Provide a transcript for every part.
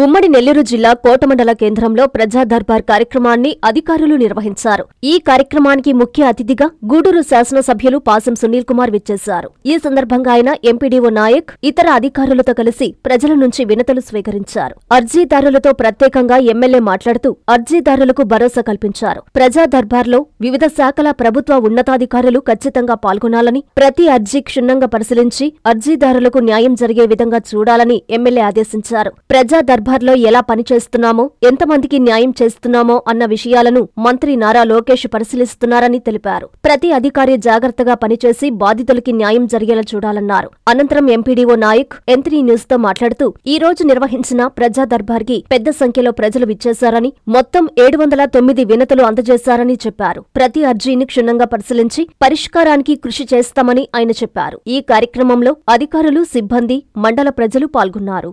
ఉమ్మడి నెల్లూరు జిల్లా కోటమండల కేంద్రంలో ప్రజా దర్బార్ కార్యక్రమాన్ని అధికారులు నిర్వహించారు. ఈ కార్యక్రమానికి ముఖ్య అతిథిగా గూడూరు శాసనసభ్యులు పాసం సునీల్ కుమార్ విచ్చేశారు. ఈ సందర్భంగా ఆయన ఎంపీడీఓ నాయక్ ఇతర అధికారులతో కలిసి ప్రజల నుంచి వినతులు స్వీకరించారు. అర్జీదారులతో ప్రత్యేకంగా ఎమ్మెల్యే మాట్లాడుతూ అర్జీదారులకు భరోసా కల్పించారు. ప్రజా దర్బార్లో వివిధ శాఖల ప్రభుత్వ ఉన్నతాధికారులు ఖచ్చితంగా పాల్గొనాలని, ప్రతి అర్జీ క్షుణ్ణంగా పరిశీలించి అర్జీదారులకు న్యాయం జరిగే విధంగా చూడాలని ఎమ్మెల్యే ఆదేశించారు. ప్రజా దర్బార్లో ఎలా పనిచేస్తున్నామో, ఎంతమందికి న్యాయం చేస్తున్నామో అన్న విషయాలను మంత్రి నారా లోకేష్ పరిశీలిస్తున్నారని తెలిపారు. ప్రతి అధికారి జాగ్రత్తగా పనిచేసి బాధితులకి న్యాయం జరిగేలా చూడాలన్నారు. అనంతరం ఎంపీడీఓ నాయక్ ఎంత్రీ న్యూస్ తో మాట్లాడుతూ ఈ రోజు నిర్వహించిన ప్రజా దర్బార్కి పెద్ద సంఖ్యలో ప్రజలు విచ్చేశారని, మొత్తం 709 వినతులు అందజేశారని చెప్పారు. ప్రతి అర్జీని క్షుణ్ణంగా పరిశీలించి పరిష్కారానికి కృషి చేస్తామని ఆయన చెప్పారు. ఈ కార్యక్రమంలో అధికారులు, సిబ్బంది, మండల ప్రజలు పాల్గొన్నారు.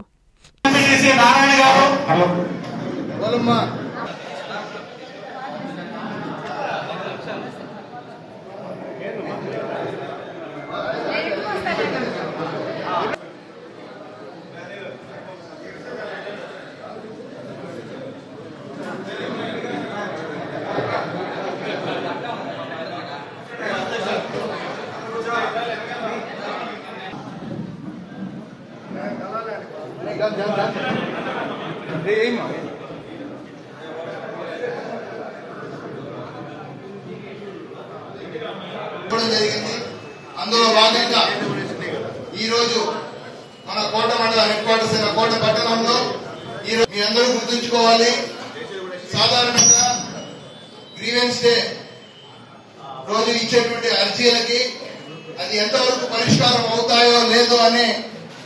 జరిగింది. అందులో భాగంగా ఈ రోజు మన కోట మండల హెడ్ క్వార్టర్స్ అయిన కోట పట్టణంలో ఈరోజు మీ అందరూ గుర్తుంచుకోవాలి, సాధారణంగా గ్రీవెన్స్ డే రోజు ఇచ్చేటువంటి అర్జీలకి అది ఎంతవరకు పరిష్కారం అవుతాయో లేదో అనే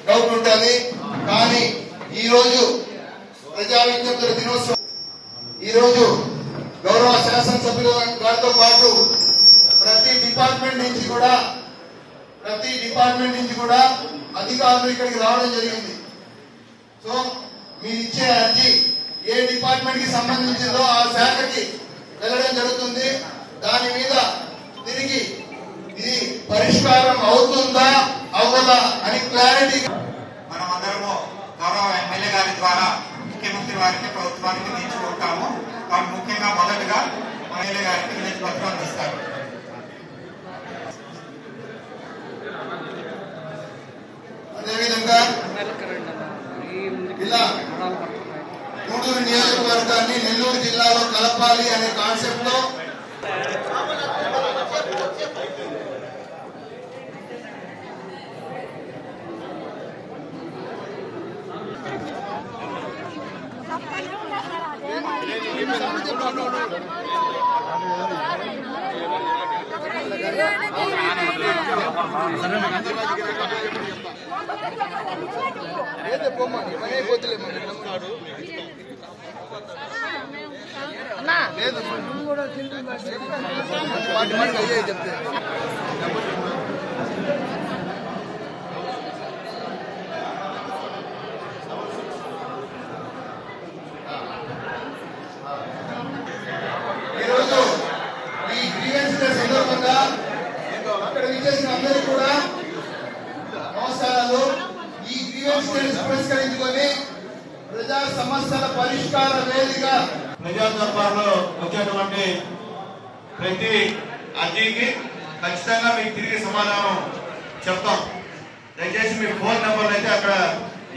డౌట్ ఉంటుంది. కానీ ఈ రోజు ప్రజా విజ్ఞప్తుల దినోత్సవం, ఈ రోజు గౌరవ శాసనసభ్యుల గారితో పాటు ప్రతి డిపార్ట్మెంట్ నుంచి కూడా అధికారులు ఇక్కడికి రావడం జరిగింది. సో మీరు ఇచ్చే అర్జీ ఏ డిపార్ట్మెంట్ కి సంబంధించిందో ఆ శాఖకి వెళ్ళడం జరుగుతుంది. దాని మీద తిరిగి ఇది పరిష్కారం అవుతుందా అవ్వదా అని క్లారిటీ మనం అందరము గౌరవ ఎమ్మెల్యే గారి ద్వారా ముఖ్యమంత్రి వారికి, ప్రభుత్వానికి నేర్చుకుంటాము. కాబట్టి ముఖ్యంగా మొదటగా ఎమ్మెల్యే గారికి వినతి పత్రాలు ఇస్తారు. అదేవిధంగా ఇలా గూడూరు నియోజకవర్గాన్ని నెల్లూరు జిల్లాలో కలపాలి అనే కాన్సెప్ట్ లో ఈరోజు ఈ గ్రీవెన్స్ డే సందర్భంగా అక్కడ విచ్చేసిన అందరూ కూడా నమస్కారాలు. ఈ గ్రీవెన్స్ డే పురస్కరించుకొని ప్రజా సమస్యల పరిష్కార వేదిక ప్రజా దర్బార్లో వచ్చేటువంటి ప్రతి అర్జీకి ఖచ్చితంగా మీకు తిరిగి సమాధానం చెప్తాం. దయచేసి మీ ఫోన్ నెంబర్లు అయితే అక్కడ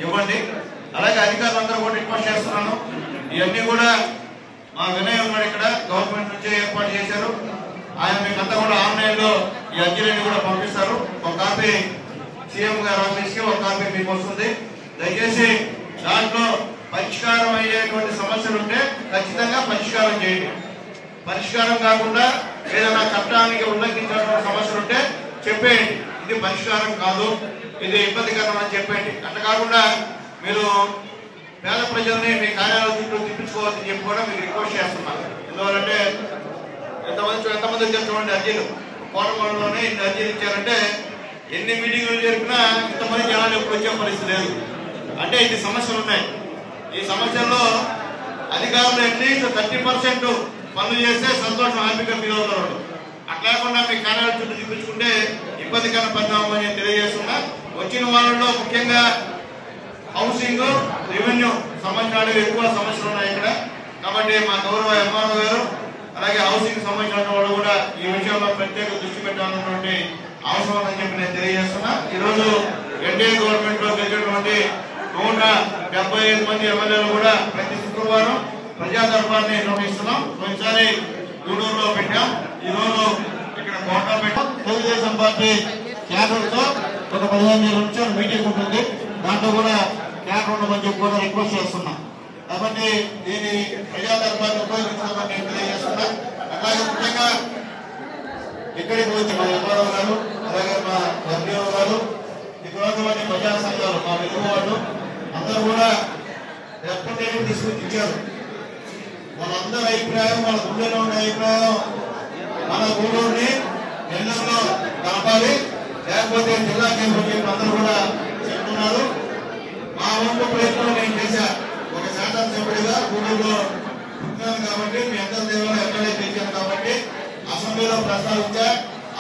ఇవ్వండి. అలాగే అధికారులందరూ కూడా రిక్వెస్ట్ చేస్తున్నాను, ఇవన్నీ కూడా మా వినయ్ ఉన్నాడు ఇక్కడ, గవర్నమెంట్ నుంచే ఏర్పాటు చేశారు. ఆయన మీకు అంతా కూడా ఆన్లైన్ లో ఈ అర్జీలన్నీ కూడా పంపిస్తారు. ఒక కాపీ సీఎం గారి ఆఫీస్ కి, ఒక కాపీ మీకు వస్తుంది. దయచేసి దాంట్లో పరిష్కారం అయ్యేటువంటి సమస్యలు ఉంటే ఖచ్చితంగా పరిష్కారం చేయండి. పరిష్కారం కాకుండా ఏదైనా చట్టానికి ఉల్లంఘించినటువంటి సమస్యలు ఉంటే చెప్పేయండి, ఇది పరిష్కారం కాదు, ఇది ఇబ్బందికరం అని చెప్పండి. అట్లా కాకుండా మీరు పేద ప్రజల్ని మీ కార్యాలయం చుట్టూ తిప్పించుకోవాలని చెప్పి కూడా మీకు రిక్వెస్ట్ చేస్తున్నారు. ఎందువల్లంటే ఎంతమంది చూడండి అర్జీలు కోటమండలోనే ఇన్ని అర్జీలు ఇచ్చారంటే ఎన్ని మీటింగులు జరిపినా ఇంతమంది జనాలు ఎప్పుడు వచ్చే పరిస్థితి లేదు. అంటే ఇది సమస్యలు ఉన్నాయి. ఈ సమస్యల్లో అధికారులు అట్లీస్ట్ 30% పనులు చేస్తే సంతోషం, హ్యాపీగా ఫీల్ అవుతారు. అట్లా కాకుండా మీ కార్యాలయం చుట్టూ చూపించుకుంటే ఇబ్బందికర పరిణామం అని తెలియజేస్తున్నా. వచ్చిన వాళ్ళలో ముఖ్యంగా హౌసింగ్, రెవెన్యూ సంబంధించిన ఎక్కువ సమస్యలు ఉన్నాయి ఇక్కడ. కాబట్టి మా గౌరవ ఎంఆర్ఓ గారు అలాగే హౌసింగ్ సంబంధించిన వాళ్ళు కూడా ఈ విషయంలో ప్రత్యేక దృష్టి పెట్టాలన్నటువంటి అవసరం ఉందని చెప్పి నేను తెలియజేస్తున్నా. ఈరోజు ఎన్డీఏ గవర్నమెంట్ లో గెలిచినటువంటి 175 మంది ఎమ్మెల్యేలు కూడా ప్రతి శుక్రవారం ప్రజా దర్బార్ని నిర్వహిస్తున్నాం. ఒకసారి గూడూరులో పెట్టాం, ఈ రోజు ఇక్కడ కోటా పెట్టాం. తెలుగుదేశం పార్టీ క్యాడర్ తో ఒక 15 నిమిషాలు మీటింగ్ ఉంటుంది, దాంట్లో కూడా క్యాడర్ ఉండమని చెప్పి కూడా రిక్వెస్ట్ చేస్తున్నాం. కాబట్టి దీని ప్రజా దర్బార్ని ఉపయోగించాలని నేను తెలియజేస్తున్నా. అలాగే ముఖ్యంగా ఇక్కడికి వచ్చి మా ఎంఆర్ఓ గారు అలాగే మా ఎంపీఓ గారు ఇక్కడ ఉన్నటువంటి ప్రజా సంఘాలు మా వెలుగు వాళ్ళు అందరూ కూడా రిప్రజెంటేటివ్ తీసుకుని ఇచ్చారు. వాళ్ళందరి అభిప్రాయం, వాళ్ళ గుండెలో ఉండే అభిప్రాయం మన గూడూరుని నెల్లూరులో కలపాలి, లేకపోతే జిల్లా కేంద్రం చెప్పి అందరూ కూడా చెప్తున్నారు. మా వంతు ప్రయత్నం నేను చేశా. ఒక శాసనసభ్యుడిగా గూడూరులో పుట్టినాను కాబట్టి మీ అందరి దేవాలయం ఎమ్మెల్యే చేశాను కాబట్టి అసెంబ్లీలో ప్రస్తావించా.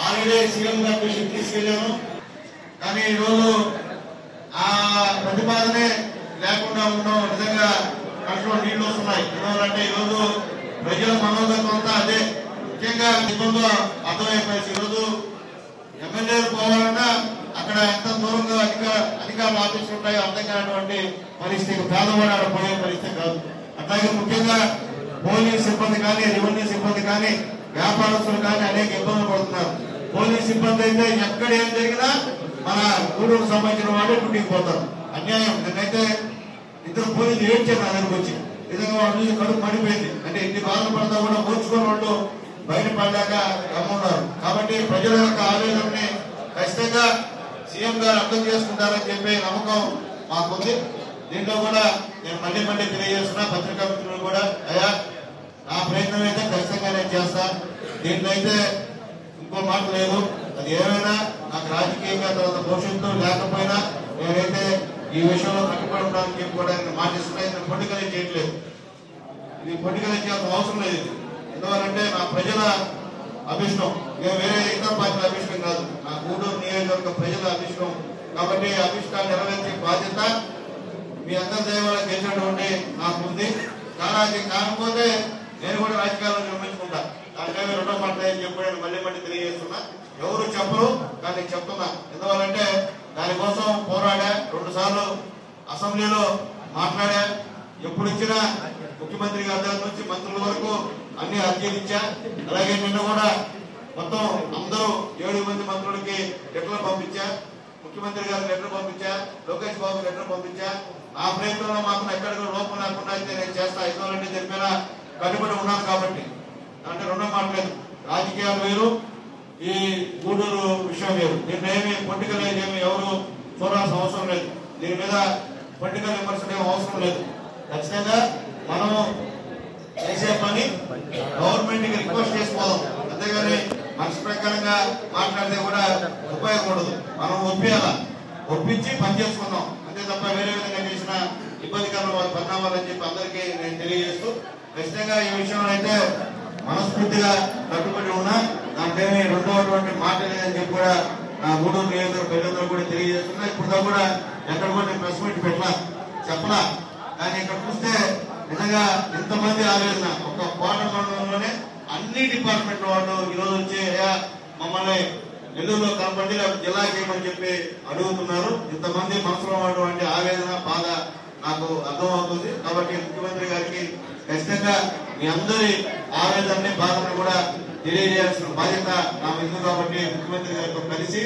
ఆల్రెడీ సీఎం గారి దృష్టికి తీసుకెళ్లాను. కానీ ఈరోజు ఆ ప్రతిపాదనే లేకుండా ఉండడం నిజంగా కడుపులో నీళ్లు వస్తున్నాయి. ఎందుకంటే ఈరోజు ప్రజల మనోగతం అంతా అదే. ముఖ్యంగా ఇబ్బందులు అర్థమైపోయింది. ఈరోజు ఎమ్మెల్యేలు పోవాలన్నా అక్కడ ఎంత దూరంగా అధికారుల ఆఫీసులు ఉంటాయో అర్థం కానటువంటి పరిస్థితి, పేదవాడు అక్కడ పోయే పరిస్థితి కాదు. అట్లాగే ముఖ్యంగా పోలీస్ సిబ్బంది కానీ, రెవెన్యూ సిబ్బంది కానీ, వ్యాపారస్తులు కానీ అనేక ఇబ్బందులు పడుతున్నారు. పోలీస్ సిబ్బంది అయితే ఎక్కడ ఏం జరిగినా మన గూడూరుకు సంబంధించిన వాళ్ళు డ్యూటీకి పోతారు. అన్యాయం. నేనైతే 2 పోలీసులు ఏడ్చారు నా దగ్గరకు వచ్చి. నిజంగా వాళ్ళు కడుపు పడిపోయింది. అంటే ఇన్ని బాధలు పడతా కూడా ఓర్చుకుని వాళ్ళు బయటపడ్డాక గమ్మున్నారు. కాబట్టి ప్రజల యొక్క ఆవేదనని ఖచ్చితంగా సీఎం గారు అర్థం చేసుకుంటారని చెప్పే నమ్మకం మాకుంది. దీంట్లో కూడా నేను మళ్ళీ తెలియజేస్తున్నా పత్రికా మిత్రులు కూడా, అయ్యా నా ప్రయత్నం అయితే ఖచ్చితంగా నేను చేస్తాను. దీంట్లో అయితే ఇంకో మాట లేదు. అది ఏమైనా నాకు రాజకీయంగా తర్వాత భవిష్యత్తు లేకపోయినా నేనైతే ఈ విషయంలో కట్టుబడి ఉండాలని చెప్పి కూడా మాటిస్తున్నా. ఇది పొలిటికల్ చేయట్లేదు, ఇది పొలిటికల్ చేయాల్సిన అవసరం లేదు. ఎందువల్లంటే నా ప్రజల అభిష్టం, నేను వేరే ఇతర పార్టీల అభిష్టం కాదు, నా గూడూరు నియోజకవర్గ ప్రజల అభిష్టం. కాబట్టి అభిష్టాన్ని నెరవేర్చే బాధ్యత మీ అందరి దైవాలకు గెలిచినటువంటి నాకు ఉంది. కానీ కాకపోతే నేను కూడా రాజకీయాలను నిర్మించుకుంటా. దానిపై రెండో మాట అని చెప్పి నేను మళ్ళీ తెలియజేస్తున్నా. ఎవరు చెప్పరు కానీ చెప్తున్నా. ఎందువల్లంటే దానికోసం పోరాడా, 2 సార్లు అసెంబ్లీలో మాట్లాడా. ఎప్పుడు ఇచ్చినా ముఖ్యమంత్రి గారి దగ్గర నుంచి మంత్రుల వరకు అన్ని అర్జీలు ఇచ్చా. అలాగే నిన్న కూడా మొత్తం అందరూ 7 మంది మంత్రులకి లెటర్లు పంపించా. ముఖ్యమంత్రి గారికి లెటర్ పంపించా, లోకేష్ బాబు లెటర్ పంపించా. ఆ ప్రయత్నంలో మాత్రం ఎక్కడ లోపం లేకుండా అయితే నేను చేస్తా. ఎందుకంటే చెప్పినా కట్టుబడి ఉన్నాను కాబట్టి. అంటే రెండో మాట్లేదు, రాజకీయాలు వేరు, ఈ గూడూరు విషయం వేరు. దీన్ని ఏమి పొలిటికల్ ఏమి ఎవరు చూడాల్సిన అవసరం లేదు. దీని మీద పొలిటికల్ విమర్శలు ఏమి అవసరం లేదు. ఖచ్చితంగా మనము చేసే పని గవర్నమెంట్ కి రిక్వెస్ట్ చేసుకోదాం, అంతేగాని మనసు ప్రకారంగా మాట్లాడితే కూడా ఉపయోగపడదు. మనం ఒప్పించి పని చేసుకుందాం అంతే తప్ప వేరే విధంగా చేసిన ఇబ్బందికరమైన పరిణామాలని చెప్పి అందరికీ నేను తెలియజేస్తూ, ఖచ్చితంగా ఈ విషయంలో అయితే మనస్ఫూర్తిగా కట్టుబడి ఉన్నా. దాంట్లో రెండవటువంటి మాట లేదని చెప్పి కూడా నా గూడూరు నియోజకవర్గ ప్రజలందరూ కూడా తెలియజేస్తున్నా. ఇప్పుడు కూడా ఎక్కడ కూడా నేను ప్రెస్ మీట్ పెట్టలా, చెప్పలా. కానీ ఇక్కడ చూస్తే నిజంగా ఇంతమంది ఆవేదన, ఒక కోట మండలంలోనే అన్ని డిపార్ట్మెంట్ వాళ్ళు ఈరోజు వచ్చి మమ్మల్ని నెల్లూరులో కనపడి జిల్లా చేయమని చెప్పి అడుగుతున్నారు. ఇంతమంది మనసులో ఉన్నటువంటి ఆవేదన, బాధ నాకు అర్థమవుతుంది. కాబట్టి ముఖ్యమంత్రి గారికి ఖచ్చితంగా మీ అందరి ఆవేదనని, బాధను కూడా తెలియజేయాల్సిన బాధ్యత నా మీద. కాబట్టి ముఖ్యమంత్రి గారితో కలిసి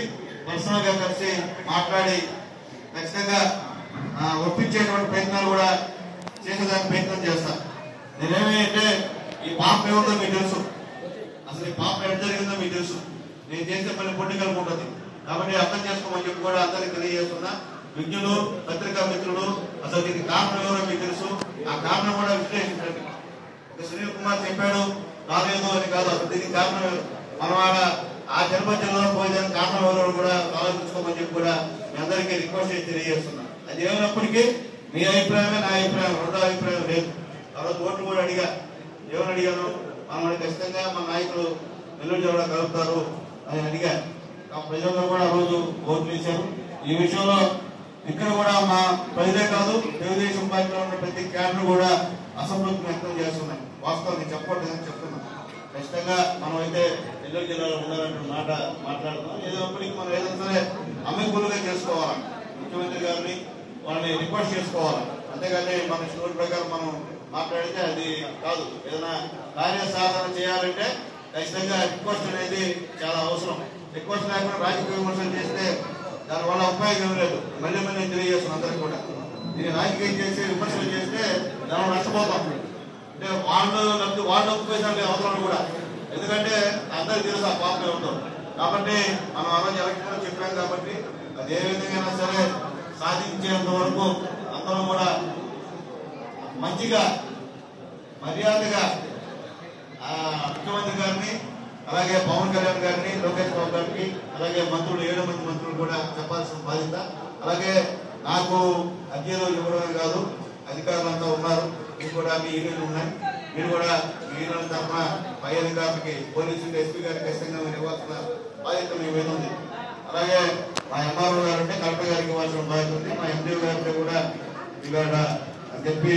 పర్సనల్ గా కలిసి మాట్లాడి ఖచ్చితంగా ఒప్పించేటువంటి ప్రయత్నాలు కూడా చేసేదానికి ప్రయత్నం చేస్తా. నేనేమి అంటే ఈ పాపం ఏముందో మీకు తెలుసు, అసలు ఈ పాపం ఎక్కడ జరిగిందో మీకు తెలుసు. నేను చేసే పని పొలిటికల్ ఉంటుంది కాబట్టి అర్థం చేసుకోమని చెప్పి కూడా అందరికీ తెలియజేస్తున్నా. విజ్ఞులు, పత్రికా మిత్రులు, అసలు దీనికి కారణం ఎవరో మీకు తెలుసు. ఆ కారణం కూడా విశ్లేషించండి. సునీల్ కుమార్ చెప్పాడు రాలేదు అని కాదు, అసలు దీనికి కారణం ఎవరు, మనం ఆ తిరుపతిలో పోయేదానికి కారణం ఎవరో కూడా ఆలోచించుకోమని చెప్పి కూడా మీ అందరికీ రిక్వెస్ట్ చేసి తెలియజేస్తున్నా. అది ఏమైనప్పటికీ మీ అభిప్రాయమే నా అభిప్రాయం, రెండో అభిప్రాయం లేదు. ఆ రోజు ఓట్లు కూడా ఏమని అడిగాను, మనం ఖచ్చితంగా మన నాయకులు నెల్లూరు జిల్లా కలుపుతారు అని అడిగా. ఆ ప్రజల్లో కూడా ఆ రోజు ఓట్లు ఇచ్చారు. ఈ విషయంలో ఇక్కడ కూడా మా ప్రజలే కాదు తెలుగుదేశం పార్టీలో ఉన్న ప్రతి క్యాడర్ కూడా అసంతృప్తి వ్యక్తం చేస్తున్నాం. వాస్తవం నేను చెప్పట్లేదని చెప్తున్నాం. ఖచ్చితంగా మనం అయితే నెల్లూరు జిల్లాలో ఉండాలంటే మాట మాట్లాడుతున్నాం. ఏదైనప్పటికీ మనం ఏదైనా సరే అమ్మికులుగా చేసుకోవాలా, ముఖ్యమంత్రి గారిని వాళ్ళని రిక్వెస్ట్ చేసుకోవాలా. అంతేగాని మన స్టోర్ ప్రకారం మనం మాట్లాడితే అది కాదు. ఏదైనా కార్యసాధన చేయాలంటే ఖచ్చితంగా రిక్వెస్ట్ అనేది చాలా అవసరం. రిక్వెస్ట్ లేకుండా రాజకీయ విమర్శలు చేస్తే దానివల్ల ఉపయోగం లేదు. మళ్ళీ మళ్ళీ తెలియజేస్తున్నాం అందరికి కూడా. దీన్ని రాజకీయం చేసి విమర్శలు చేస్తే దానివల్ల నష్టపోతాం. అంటే వాళ్ళు ఒప్పుకోసారి అవసరం కూడా. ఎందుకంటే అందరికి తెలుసు ఆ పాపం ఉంటాం. కాబట్టి మనం ఆ రోజు ఎలక్షన్ చెప్పాం కాబట్టి అది ఏ విధంగా సరే సాధించేంత వరకు అందరూ కూడా మంచిగా మర్యాదగా ముఖ్యమంత్రి గారిని, అలాగే పవన్ కళ్యాణ్ గారిని, లోకేష్ బాబు గారికి, అలాగే మంత్రులు 7 మంది మంత్రులు కూడా చెప్పాల్సిన బాధ్యత. అలాగే నాకు అర్జీలు ఇవ్వడమే కాదు, అధికారులంతా ఉన్నారు. మీరు కూడా మీ ఈమెయిల్ ఉన్నాయి. మీరు కూడా మీ ఈమెయిల్ తరఫున పై అధికారులకి, పోలీసులు, ఎస్పీ గారికి ఖచ్చితంగా మీరు ఇవ్వాల్సిన బాధ్యత మీ మీద ఉంది. అలాగే మా ఎంఆర్ఓ గారు అంటే కలెక్టర్ గారికి ఇవ్వాల్సిన బాధ్యత ఉంది. మా ఎంపీ గారికి కూడా ఇవాళ చెప్పి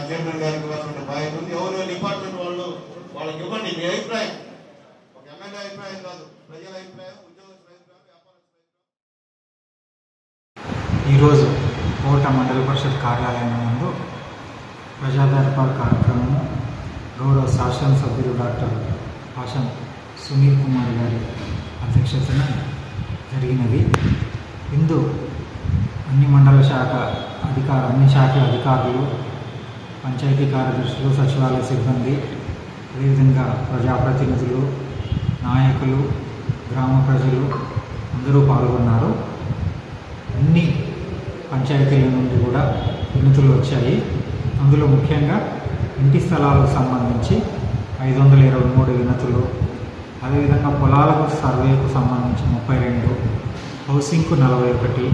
చైర్మన్ గారికి ఇవ్వాల్సిన బాధ్యత ఉంది. ఎవరు డిపార్ట్మెంట్ వాళ్ళు వాళ్ళకి ఇవ్వండి. మీ అభిప్రాయం ఒక ఎమ్మెల్యే అభిప్రాయం కాదు, ప్రజల అభిప్రాయం, ఉద్యోగస్తుల అభిప్రాయం, వ్యాపారస్తుల అభిప్రాయం. ఈరోజు కోట మండల పరిషత్ కార్యాలయం నందు ప్రజాదర్బార్ కార్యక్రమం గౌరవ శాసనసభ్యులు డాక్టర్ పాషం సునీల్ కుమార్ గారి అధ్యక్షతన జరిగినది. ఇందు అన్ని మండల శాఖ అన్ని శాఖల అధికారులు, పంచాయతీ కార్యదర్శులు, సచివాలయ సిబ్బంది, అదేవిధంగా ప్రజాప్రతినిధులు, నాయకులు, గ్రామ ప్రజలు అందరూ పాల్గొన్నారు. అన్ని పంచాయతీల నుండి కూడా వినతులు వచ్చాయి. అందులో ముఖ్యంగా ఇంటి స్థలాలకు సంబంధించి 523 వినతులు, అదేవిధంగా పొలాలకు సర్వేకు సంబంధించి 32, హౌసింగ్కు 41,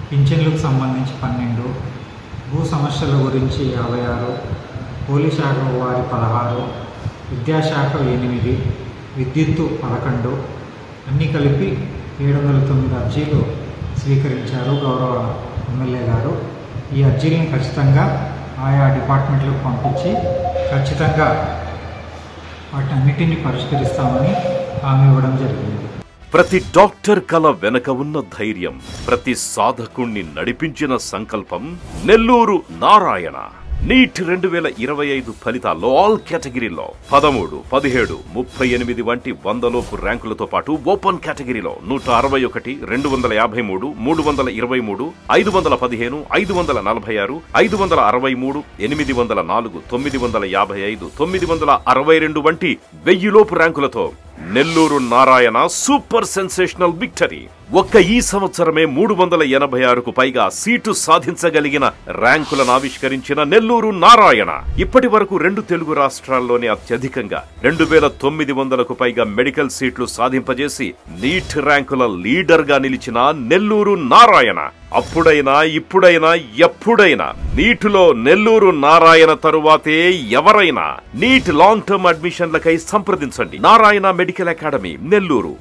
పింఛన్లకు సంబంధించి 12, భూ సమస్యల గురించి 56, పోలీస్ శాఖ వారి 16, విద్యాశాఖ 8, విద్యుత్తు 11, అన్నీ కలిపి 709 అర్జీలు స్వీకరించారు గౌరవ ఎమ్మెల్యే గారు. ఈ అర్జీలను ఖచ్చితంగా ఆయా డిపార్ట్మెంట్లకు పంపించి ఖచ్చితంగా వాటన్నిటిని పరిష్కరిస్తామని హామీ ఇవ్వడం జరిగింది. ప్రతి డాక్టర్ కల వెనక ఉన్న ధైర్యం, ప్రతి సాధకుణ్ణి నడిపించిన సంకల్పం నెల్లూరు నారాయణ. నీట్ 2025 ఫలితాల్లో ఆల్ కేటగిరీలో 13, 17, 38 వంటి 100లోపు ర్యాంకులతో పాటు ఓపెన్ కేటగిరీలో 161, 253, 323, 515, 546, 563, 804, 955, 962 వంటి 1000లోపు ర్యాంకులతో Nellore Narayana super sensational victory. ఒక్క ఈ సంవత్సరమే 386కు పైగా సీటు సాధించగలిగిన ర్యాంకులను ఆవిష్కరించిన నెల్లూరు నారాయణ ఇప్పటి వరకు 2 తెలుగు రాష్ట్రాల్లోనే అత్యధికంగా 2900కు పైగా మెడికల్ సీట్లు సాధింపజేసి నీట్ ర్యాంకుల లీడర్ గా నిలిచిన నెల్లూరు నారాయణ అప్పుడైనా ఇప్పుడైనా ఎప్పుడైనా నీటిలో నెల్లూరు నారాయణ తరువాతే ఎవరైనా. నీట్ లాంగ్ టర్మ్ అడ్మిషన్లకై సంప్రదించండి. Narayana medical academy, Nellore.